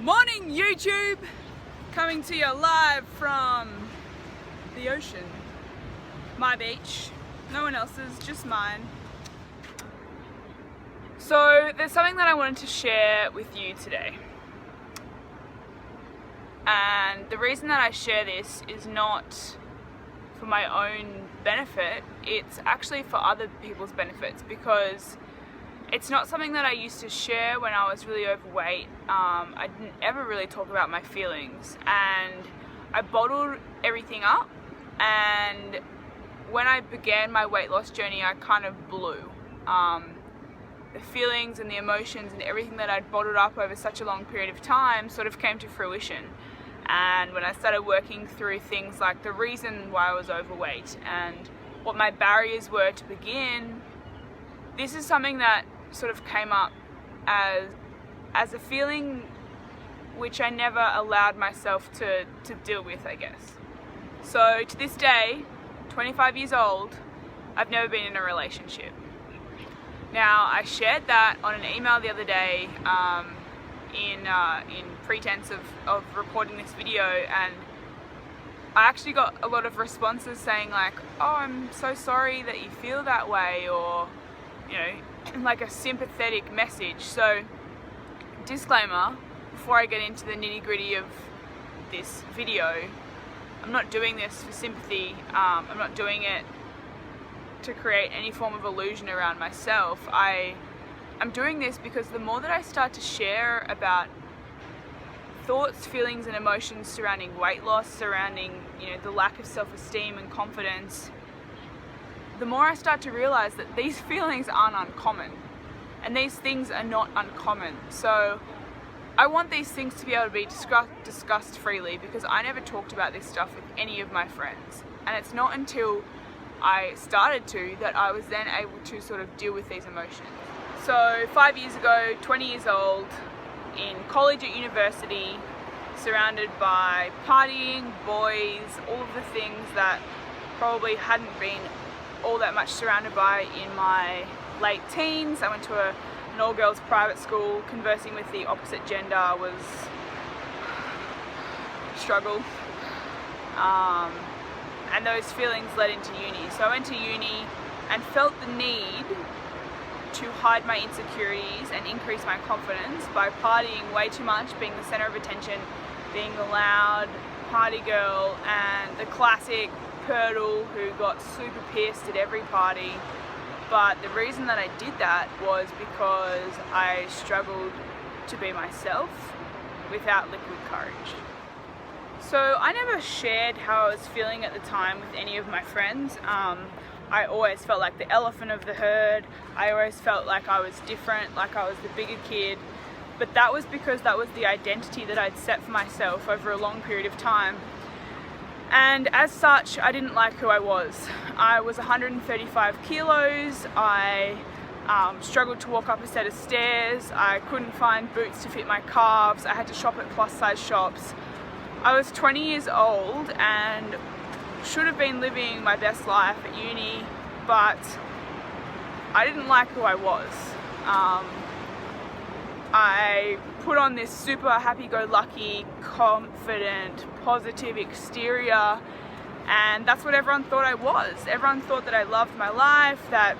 Morning YouTube! Coming to you live from the ocean. My beach. No one else's, just mine. So there's something that I wanted to share with you today. And the reason that I share this is not for my own benefit, it's actually for other people's benefits, because it's not something that I used to share when I was really overweight. I didn't ever really talk about my feelings, and I bottled everything up, and when I began my weight loss journey I kind of blew. The feelings and the emotions and everything that I'd bottled up over such a long period of time sort of came to fruition. And when I started working through things like the reason why I was overweight and what my barriers were to begin, this is something that sort of came up as a feeling which I never allowed myself to deal with, I guess. So to this day, 25 years old, I've never been in a relationship. Now, I shared that on an email the other day in pretense of recording this video, and I actually got a lot of responses saying like, oh, I'm so sorry that you feel that way, or you know, like a sympathetic message. So disclaimer, before I get into the nitty-gritty of this video, I'm not doing this for sympathy. I'm not doing it to create any form of illusion around myself. I'm doing this because the more that I start to share about thoughts, feelings and emotions surrounding weight loss, surrounding, you know, the lack of self-esteem and confidence, the more I start to realize that these feelings aren't uncommon, and these things are not uncommon. So I want these things to be able to be discussed freely, because I never talked about this stuff with any of my friends, and it's not until I started to that I was then able to sort of deal with these emotions. So 5 years ago, 20 years old, in college at university, surrounded by partying, boys, all of the things that probably hadn't been all that much surrounded by in my late teens. I went to an all-girls private school. Conversing with the opposite gender was a struggle. And those feelings led into uni. So I went to uni and felt the need to hide my insecurities and increase my confidence by partying way too much, being the center of attention, being the loud party girl and the classic Purdle who got super pissed at every party. But the reason that I did that was because I struggled to be myself without liquid courage. So I never shared how I was feeling at the time with any of my friends. I always felt like the elephant of the herd. I always felt like I was different, like I was the bigger kid. But that was because that was the identity that I'd set for myself over a long period of time. And as such, I didn't like who I was. I was 135 kilos. I struggled to walk up a set of stairs. I couldn't find boots to fit my calves. I had to shop at plus size shops. I was 20 years old and should have been living my best life at uni, but I didn't like who I was. I put on this super happy-go-lucky, confident, positive exterior, and that's what everyone thought I was. Everyone thought that I loved my life, that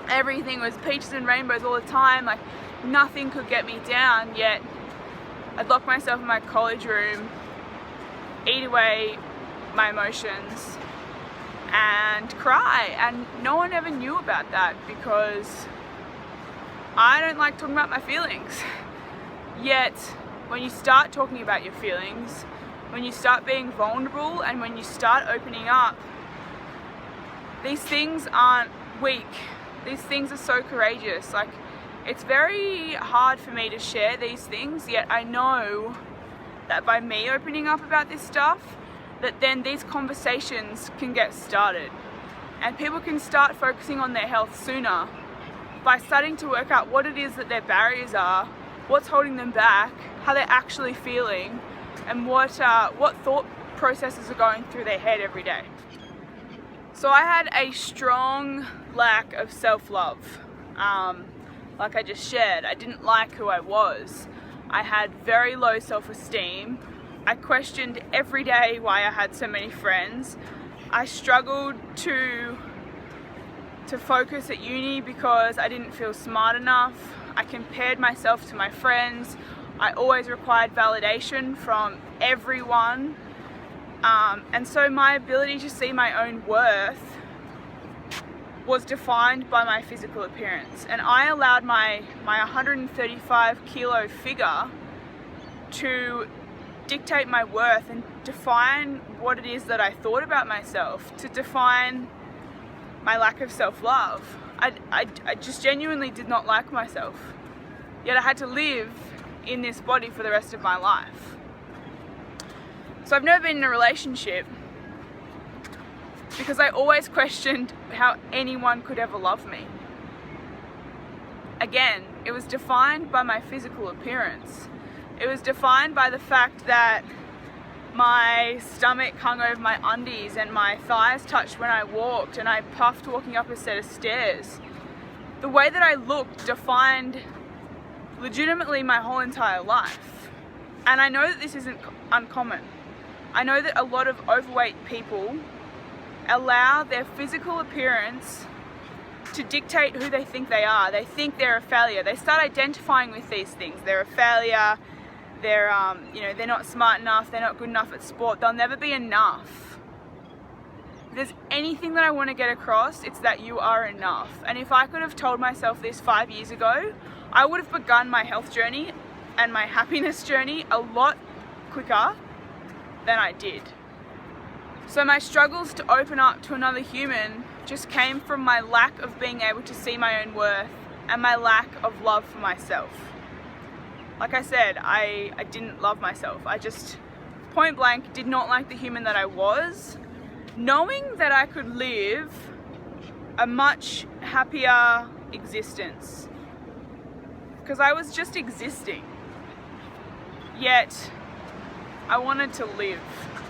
everything was peaches and rainbows all the time, like nothing could get me down. Yet I'd lock myself in my college room, eat away my emotions and cry, and no one ever knew about that because I don't like talking about my feelings. Yet when you start talking about your feelings, when you start being vulnerable and when you start opening up, these things aren't weak. These things are so courageous. Like, it's very hard for me to share these things, yet I know that by me opening up about this stuff, that then these conversations can get started and people can start focusing on their health sooner by starting to work out what it is that their barriers are, what's holding them back, how they're actually feeling, and what thought processes are going through their head every day. So I had a strong lack of self-love. Like I just shared, I didn't like who I was. I had very low self-esteem. I questioned every day why I had so many friends. I struggled to focus at uni because I didn't feel smart enough. I compared myself to my friends. I always required validation from everyone. And so my ability to see my own worth was defined by my physical appearance. And I allowed my 135 kilo figure to dictate my worth and define what it is that I thought about myself, to define my lack of self-love. I just genuinely did not like myself. Yet I had to live in this body for the rest of my life. So I've never been in a relationship because I always questioned how anyone could ever love me. Again, it was defined by my physical appearance. It was defined by the fact that my stomach hung over my undies and my thighs touched when I walked, and I puffed walking up a set of stairs. The way that I looked defined legitimately my whole entire life. And I know that this isn't uncommon. I know that a lot of overweight people allow their physical appearance to dictate who they think they are. They think they're a failure. They start identifying with these things. They're a failure. They're not smart enough, they're not good enough at sport, they'll never be enough. If there's anything that I want to get across, it's that you are enough. And if I could have told myself this 5 years ago, I would have begun my health journey and my happiness journey a lot quicker than I did. So my struggles to open up to another human just came from my lack of being able to see my own worth and my lack of love for myself. Like I said, I didn't love myself. I just point blank did not like the human that I was, knowing that I could live a much happier existence. Because I was just existing. Yet, I wanted to live,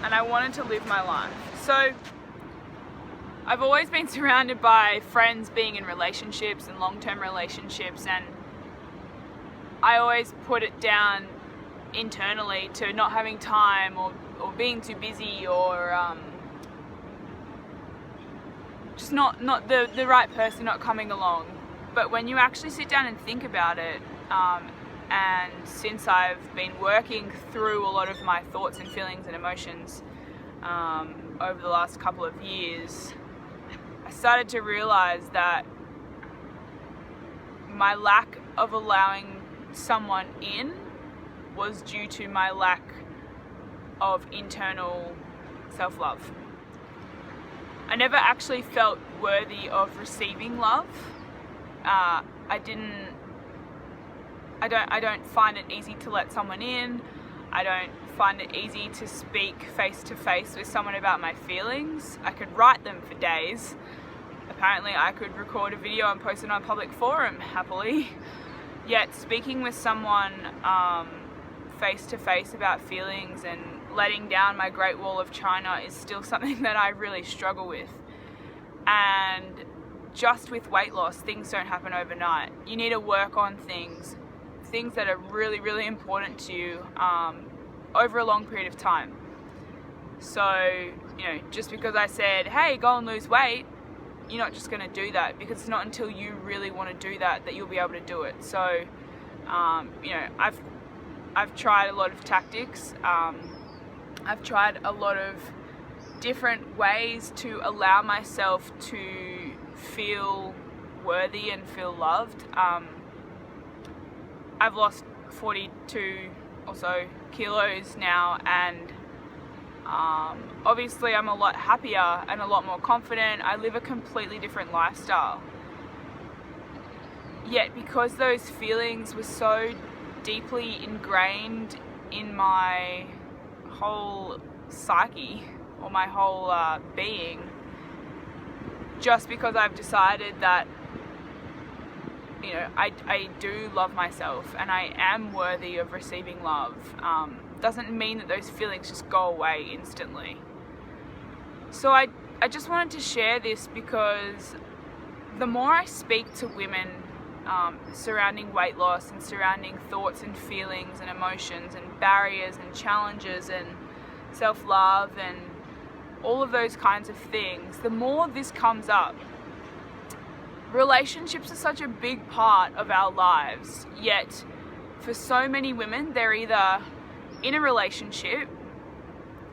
and I wanted to live my life. So, I've always been surrounded by friends being in relationships and long-term relationships, and I always put it down internally to not having time or being too busy or just not the right person not coming along. But when you actually sit down and think about it, and since I've been working through a lot of my thoughts and feelings and emotions over the last couple of years, I started to realize that my lack of allowing someone in was due to my lack of internal self-love. I never actually felt worthy of receiving love. I don't find it easy to let someone in. I don't find it easy to speak face to face with someone about my feelings. I could write them for days. Apparently I could record a video and post it on a public forum happily. Yet speaking with someone face to face about feelings and letting down my Great Wall of China is still something that I really struggle with. And just with weight loss, things don't happen overnight. You need to work on things that are really, really important to you over a long period of time. So, just because I said, hey, go and lose weight, you're not just going to do that, because it's not until you really want to do that you'll be able to do it. So, I've tried a lot of tactics. I've tried a lot of different ways to allow myself to feel worthy and feel loved. I've lost 42 or so kilos now, and obviously I'm a lot happier and a lot more confident. I live a completely different lifestyle. Yet because those feelings were so deeply ingrained in my whole psyche or my whole being, just because I've decided that I do love myself and I am worthy of receiving love, doesn't mean that those feelings just go away instantly. So I just wanted to share this because the more I speak to women surrounding weight loss and surrounding thoughts and feelings and emotions and barriers and challenges and self-love and all of those kinds of things, the more this comes up. Relationships are such a big part of our lives, yet for so many women, they're either in a relationship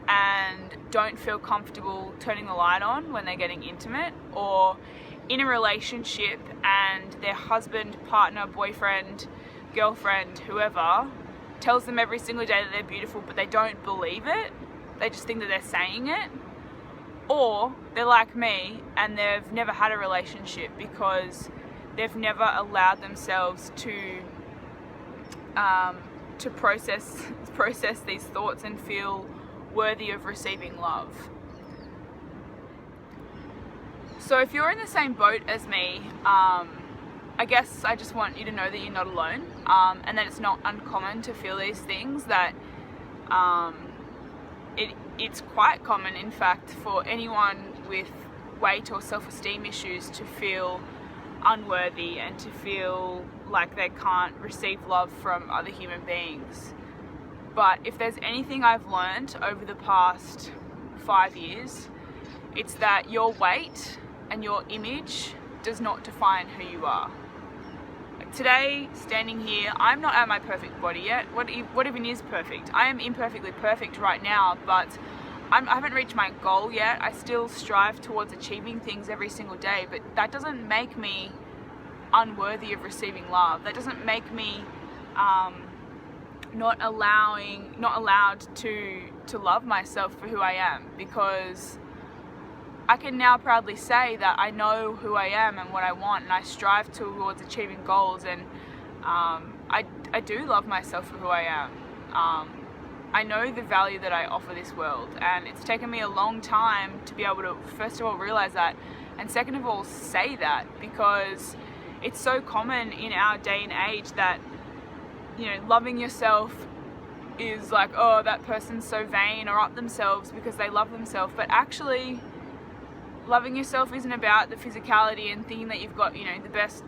and don't feel comfortable turning the light on when they're getting intimate, or in a relationship and their husband, partner, boyfriend, girlfriend, whoever, tells them every single day that they're beautiful, but they don't believe it. They just think that they're saying it. Or they're like me and they've never had a relationship because they've never allowed themselves to process these thoughts and feel worthy of receiving love. So if you're in the same boat as me, I guess I just want you to know that you're not alone, and that it's not uncommon to feel these things, that it's quite common, in fact, for anyone with weight or self-esteem issues to feel unworthy and to feel like they can't receive love from other human beings. But if there's anything I've learned over the past 5 years, it's that your weight and your image does not define who you are. Like today, standing here, I'm not at my perfect body yet. What even is perfect? I am imperfectly perfect right now, but I haven't reached my goal yet. I still strive towards achieving things every single day, but that doesn't make me unworthy of receiving love. That doesn't make me not allowed to love myself for who I am, because I can now proudly say that I know who I am and what I want, and I strive towards achieving goals, and I do love myself for who I am. I know the value that I offer this world, and it's taken me a long time to be able to, first of all, realize that, and second of all, say that, because it's so common in our day and age that, you know, loving yourself is like, oh, that person's so vain or up themselves because they love themselves. But actually, loving yourself isn't about the physicality and thinking that you've got, you know, the best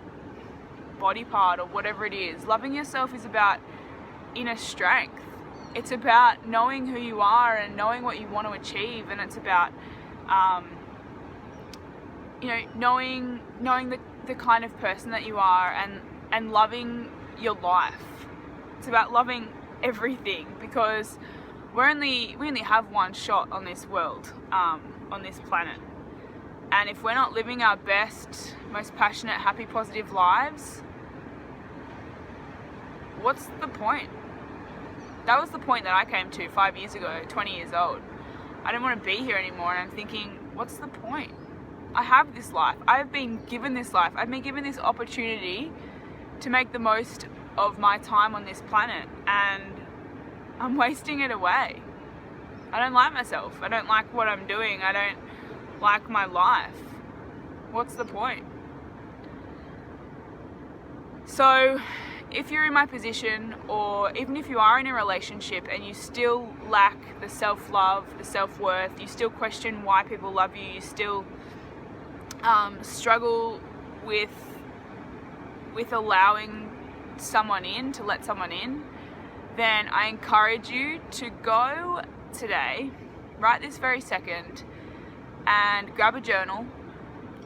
body part or whatever it is. Loving yourself is about inner strength. It's about knowing who you are and knowing what you want to achieve, and it's about you know, knowing the kind of person that you are, and loving your life. It's about loving everything, because we only have one shot on this world, on this planet, and if we're not living our best, most passionate, happy, positive lives, what's the point? That was the point that I came to 5 years ago, 20 years old. I don't want to be here anymore, and I'm thinking, what's the point? I have this life. I've been given this life. I've been given this opportunity to make the most of my time on this planet, and I'm wasting it away. I don't like myself. I don't like what I'm doing. I don't like my life. What's the point? So if you're in my position, or even if you are in a relationship and you still lack the self-love, the self-worth, you still question why people love you, you still struggle with allowing someone in, to let someone in, then I encourage you to go today, right this very second, and grab a journal,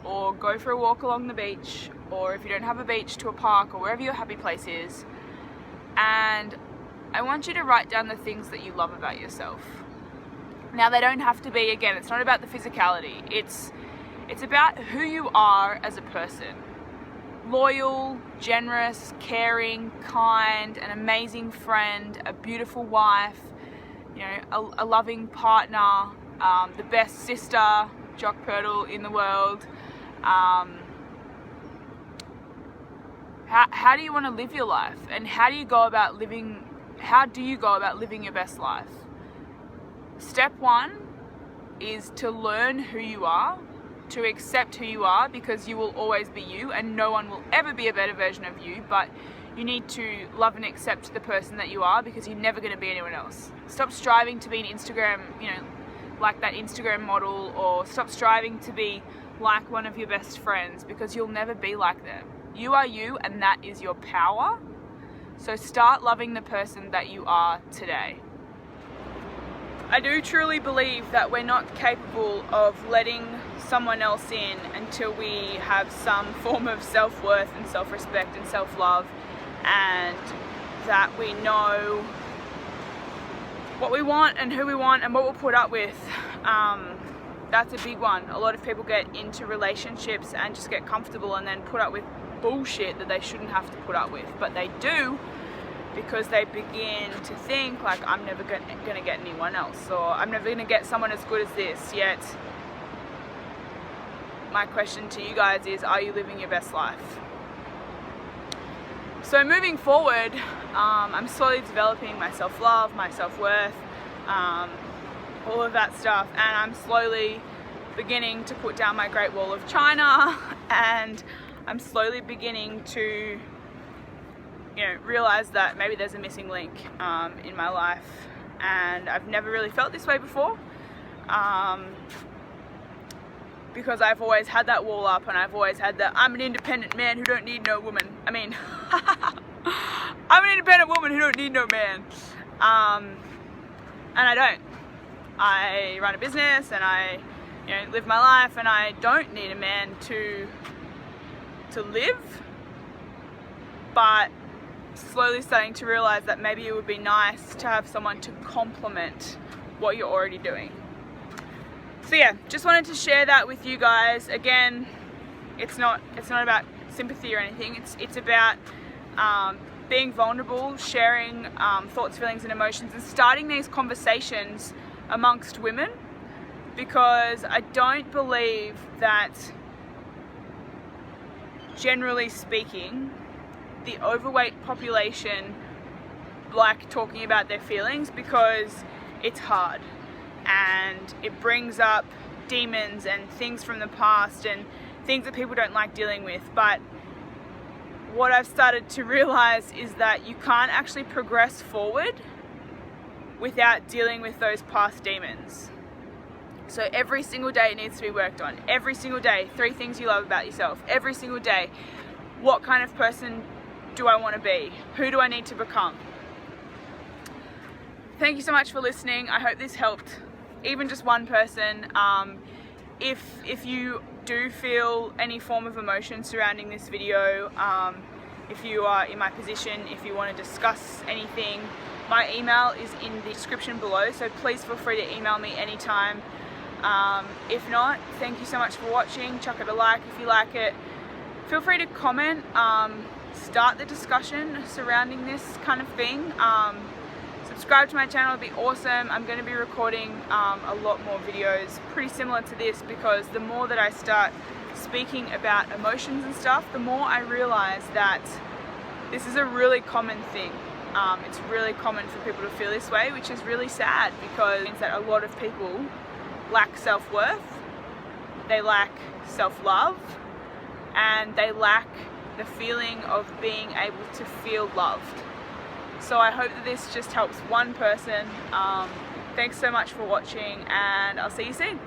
or go for a walk along the beach, or if you don't have a beach, to a park, or wherever your happy place is, and I want you to write down the things that you love about yourself. Now, they don't have to be, again, it's not about the physicality, it's about who you are as a person. Loyal, generous, caring, kind, an amazing friend, a beautiful wife, you know, a loving partner, the best sister, Jock Purtle, in the world. How do you want to live your life, and how do you go about living your best life? Step one is to learn who you are, to accept who you are, because you will always be you, and no one will ever be a better version of you, but you need to love and accept the person that you are, because you're never going to be anyone else. Stop striving to be an Instagram, you know, like that Instagram model, or stop striving to be like one of your best friends, because you'll never be like them. You are you, and that is your power. So start loving the person that you are today. I do truly believe that we're not capable of letting someone else in until we have some form of self-worth and self-respect and self-love, and that we know what we want and who we want and what we'll put up with. That's a big one. A lot of people get into relationships and just get comfortable and then put up with bullshit that they shouldn't have to put up with, but they do, because they begin to think like, I'm never gonna get anyone else, or I'm never gonna get someone as good as this. Yet my question to you guys is, are you living your best life? So moving forward, I'm slowly developing my self-love, my self-worth, all of that stuff, and I'm slowly beginning to put down my Great Wall of China, and I'm slowly beginning to, realize that maybe there's a missing link in my life, and I've never really felt this way before, because I've always had that wall up, and I've always had that I'm an independent man who don't need no woman. I mean, I'm an independent woman who don't need no man, and I don't. I run a business, and I live my life, and I don't need a man to live, but slowly starting to realize that maybe it would be nice to have someone to complement what you're already doing. So yeah, just wanted to share that with you guys. Again, it's not about sympathy or anything. It's about being vulnerable, sharing thoughts, feelings, and emotions, and starting these conversations amongst women, because I don't believe that, generally speaking, the overweight population like talking about their feelings, because it's hard and it brings up demons and things from the past and things that people don't like dealing with. But what I've started to realize is that you can't actually progress forward without dealing with those past demons. So every single day it needs to be worked on. Every single day, 3 things you love about yourself. Every single day, what kind of person do I want to be? Who do I need to become? Thank you so much for listening. I hope this helped even just one person. If you do feel any form of emotion surrounding this video, if you are in my position, if you want to discuss anything, my email is in the description below, so please feel free to email me anytime. If not, thank you so much for watching. Chuck it a like if you like it. Feel free to comment, start the discussion surrounding this kind of thing. Subscribe to my channel, it'd be awesome. I'm going to be recording a lot more videos pretty similar to this, because the more that I start speaking about emotions and stuff, the more I realize that this is a really common thing. It's really common for people to feel this way, which is really sad, because it means that a lot of people lack self-worth, they lack self-love, and they lack the feeling of being able to feel loved. So I hope that this just helps one person. Thanks so much for watching, and I'll see you soon.